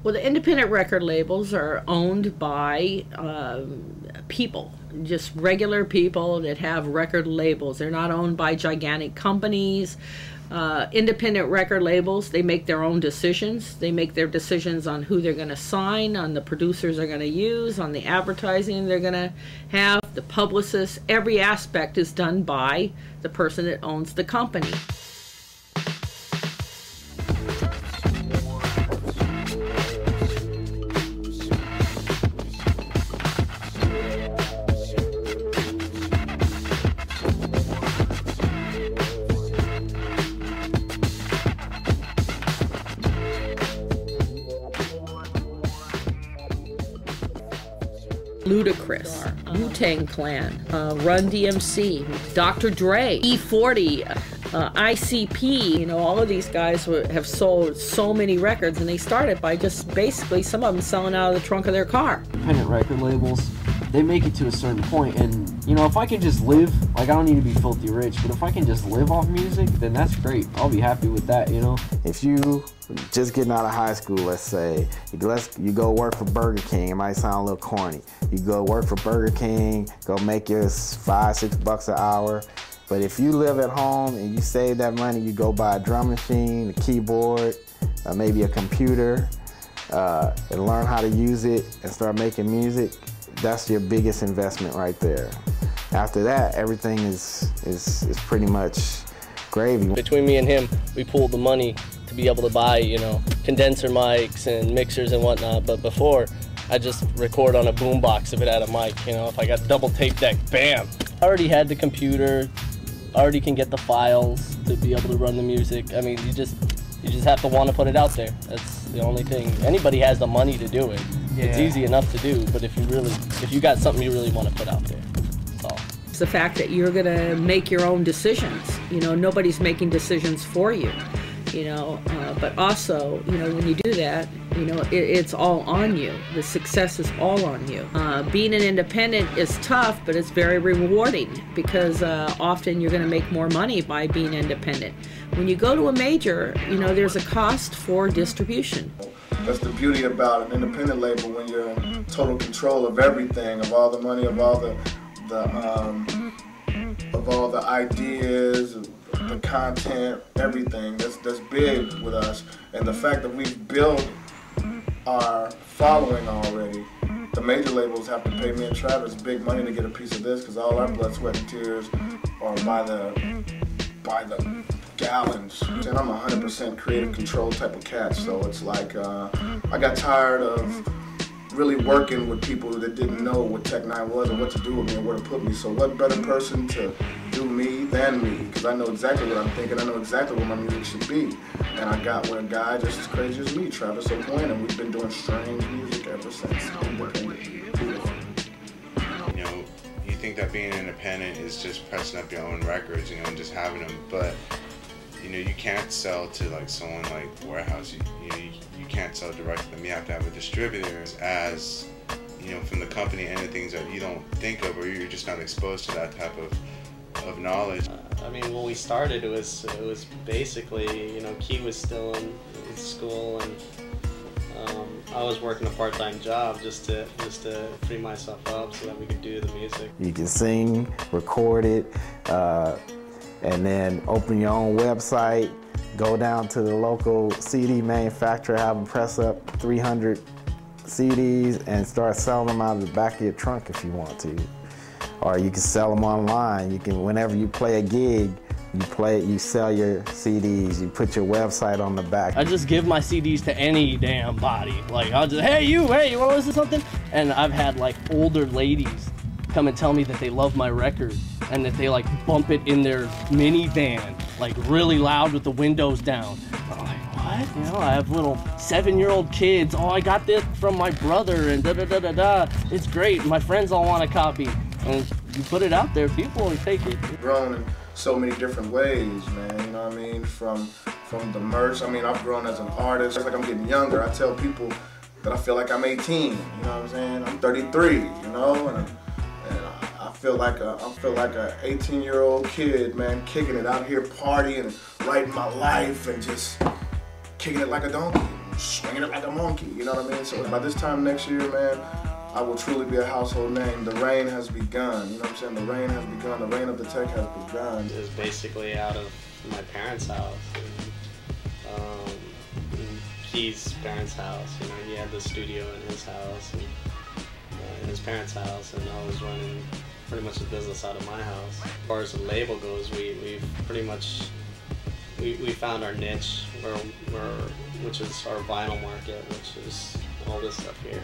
Well, the independent record labels are owned by people, just regular people that have record labels. They're not owned by gigantic companies. Independent record labels, they make their own decisions. They make their decisions on who they're going to sign, on the producers they're going to use, on the advertising they're going to have, the publicists. Every aspect is done by the person that owns the company. Ludacris, Wu-Tang Clan, Run DMC, Dr. Dre, E40, ICP, you know, all of these guys have sold so many records, and they started by just basically some of them selling out of the trunk of their car. Independent record labels, they make it to a certain point, and you know, if I can just live, like I don't need to be filthy rich, but if I can just live off music, then that's great. I'll be happy with that, you know. If you just getting out of high school, let's say, you go work for Burger King, it might sound a little corny. You go work for Burger King, go make your $5-6 an hour. But if you live at home and you save that money, you go buy a drum machine, a keyboard, maybe a computer, and learn how to use it and start making music, that's your biggest investment right there. After that, everything is pretty much gravy. Between me and him, we pooled the money to be able to buy, you know, condenser mics and mixers and whatnot. But before, I just record on a boombox if it had a mic, you know. If I got double tape deck, bam! I already had the computer, already can get the files to be able to run the music. I mean, you just have to want to put it out there. That's the only thing. Anybody has the money to do it. Yeah. It's easy enough to do, but if you got something you really want to put out there, that's all. It's the fact that you're going to make your own decisions. You know, nobody's making decisions for you. You know, but also, you know, when you do that, you know, it's all on you. The success is all on you. Being an independent is tough, but it's very rewarding because often you're going to make more money by being independent. When you go to a major, you know, there's a cost for distribution. That's the beauty about an independent label, when you're in total control of everything, of all the money, of all the ideas, the content, everything. That's big with us, and the fact that we've built our following already. The major labels have to pay me and Travis big money to get a piece of this, because all our blood, sweat, and tears are by the gallons. And I'm 100% creative control type of cat, so it's like I got tired of really working with people that didn't know what Tech 9 was and what to do with me and where to put me. So what better person to do me than me? Because I know exactly what I'm thinking. I know exactly what my music should be. And I got with a guy just as crazy as me, Travis O'Quinn, and we've been doing strange music ever since. You know, you think that being independent is just pressing up your own records, you know, and just having them, but you know, you can't sell to like someone like Warehouse. You can't sell direct to them. You have to have a distributor, as you know, from the company, and the things that you don't think of, or you're just not exposed to that type of knowledge. I mean, when we started, it was basically, you know, Key was still in school, and I was working a part-time job just to free myself up so that we could do the music. You can sing, record it, and then open your own website, go down to the local CD manufacturer, have them press up 300 CDs and start selling them out of the back of your trunk if you want to. Or you can sell them online. You can, whenever you play a gig, you play it, you sell your CDs, you put your website on the back. I just give my CDs to any damn body. Like, I'll just, hey, you want to listen to something? And I've had like older ladies come and tell me that they love my record and that they like bump it in their minivan, like really loud with the windows down. I'm like, what? You know, I have little 7-year-old kids. Oh, I got this from my brother and da-da-da-da-da. It's great. My friends all want a copy. And you put it out there, people will take it. Grown in so many different ways, man, you know what I mean? From the merch, I mean, I've grown as an artist. It's like I'm getting younger. I tell people that I feel like I'm 18, you know what I'm saying? I'm 33, you know, and I feel like a 18-year-old kid, man, kicking it out here, partying, writing my life, and just kicking it like a donkey. swinging it like a monkey, you know what I mean? So by this time next year, man, I will truly be a household name. The reign has begun, you know what I'm saying? The reign has begun, the reign of the tech has begun. It was basically out of my parents' house, and Key's parents' house. You know, he had the studio in his house, and in his parents' house, and I was running pretty much the business out of my house. As far as the label goes, we've pretty much we found our niche, which is our vinyl market, which is all this stuff here.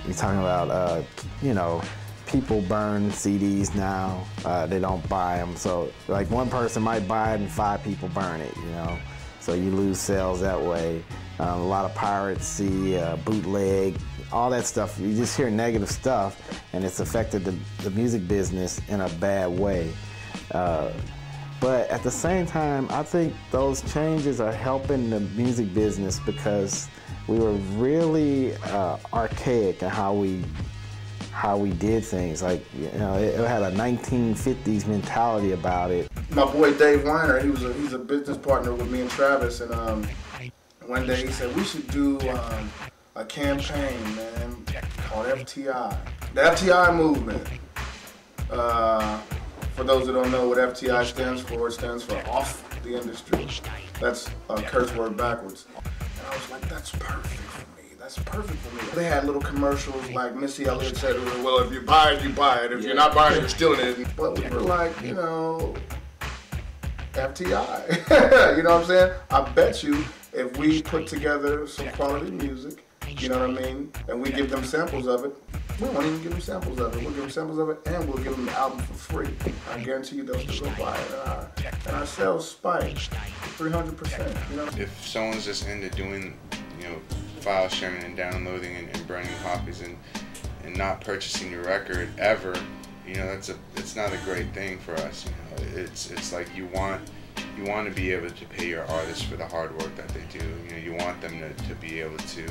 You're talking about, you know, people burn CDs now. They don't buy them. So, like, one person might buy it and 5 people burn it, you know. So you lose sales that way. A lot of piracy, bootleg, all that stuff. You just hear negative stuff, and it's affected the music business in a bad way. But at the same time, I think those changes are helping the music business because we were really archaic in how we did things. Like, you know, it had a 1950s mentality about it. My boy Dave Weiner, he's a business partner with me and Travis, and one day he said we should do a campaign, man, called FTI. The FTI movement. For those that don't know what FTI stands for, it stands for off the industry. That's a curse word backwards. And I was like, that's perfect for me. That's perfect for me. They had little commercials like Missy Elliott said, well, if you buy it, you buy it. If you're not buying it, you're stealing it. But we were like, you know, FTI. You know what I'm saying? I bet you if we put together some quality music, you know what I mean, and we give them samples of it, we won't even give them samples of it. We'll give them samples of it, and we'll give them the album for free. I guarantee you they'll still go buy it. And our sales spike 300%. You know? If someone's just into doing, you know, file sharing and downloading and burning copies and not purchasing your record ever, you know, it's not a great thing for us. You know, it's like you want to be able to pay your artists for the hard work that they do. You know, you want them to be able to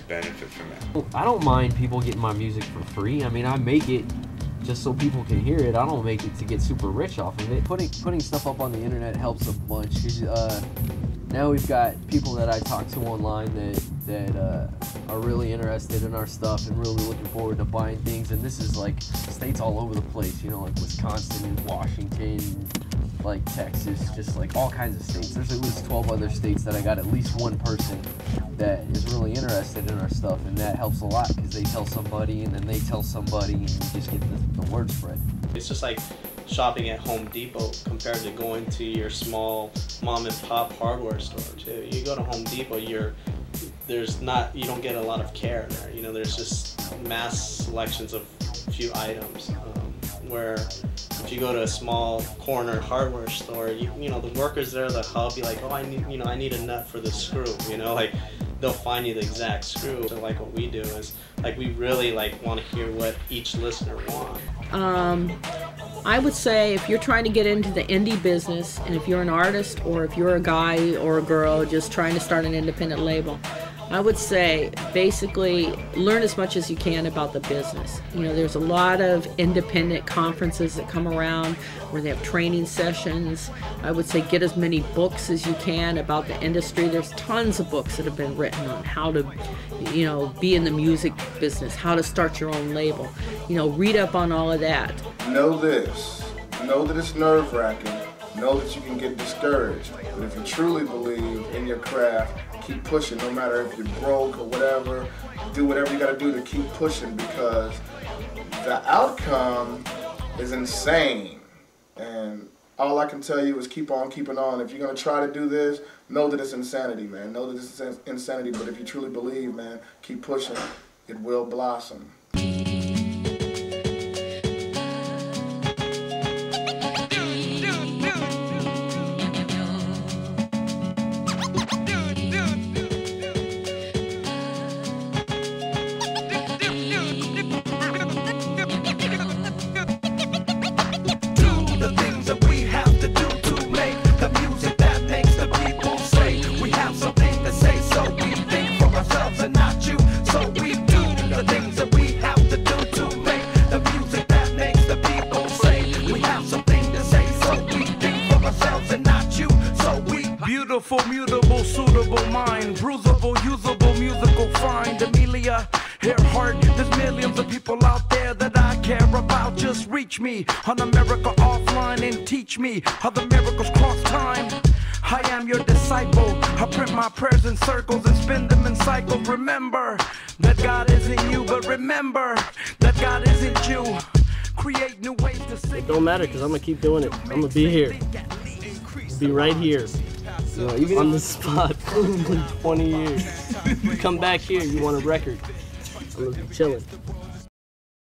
benefit from it. I don't mind people getting my music for free. I mean, I make it just so people can hear it. I don't make it to get super rich off of it. Putting stuff up on the internet helps a bunch. Now we've got people that I talk to online that are really interested in our stuff and really looking forward to buying things. And this is like states all over the place, you know, like Wisconsin and Washington, like Texas, just like all kinds of states. There's at least 12 other states that I got at least one person that is really interested in our stuff, and that helps a lot because they tell somebody and then they tell somebody and you just get the word spread. It's just like shopping at Home Depot compared to going to your small mom and pop hardware store too. You go to Home Depot, you don't get a lot of care there. You know, there's just mass selections of few items. Where if you go to a small corner hardware store, you know, the workers there, the hub, be like, oh, I need a nut for the screw, you know, like they'll find you the exact screw. So like what we do is like we really like want to hear what each listener wants. I would say if you're trying to get into the indie business, and if you're an artist or if you're a guy or a girl just trying to start an independent label, I would say basically learn as much as you can about the business. You know, there's a lot of independent conferences that come around where they have training sessions. I would say get as many books as you can about the industry. There's tons of books that have been written on how to, you know, be in the music business, how to start your own label. You know, read up on all of that. Know this. Know that it's nerve-wracking. Know that you can get discouraged. But if you truly believe in your craft, keep pushing, no matter if you're broke or whatever. Do whatever you gotta do to keep pushing, because the outcome is insane. And all I can tell you is keep on keeping on. If you're gonna try to do this, know that it's insanity, man. Know that it's insanity, but if you truly believe, man, keep pushing. It will blossom. Mutable, suitable. mind. Bruisable, usable, musical find. Amelia Earhart, there's millions of people out there that I care about. Just reach me on America Offline and teach me how the miracles cross time. I am your disciple. I print my prayers in circles and spin them in cycles. Remember that God isn't you, but remember that God isn't you. Create new ways to sing. It don't matter because I'm gonna keep doing it. I'm gonna be here. Be right here. You know, even on the spot for 20 years. You come back here, you want a record. I'm gonna be chilling.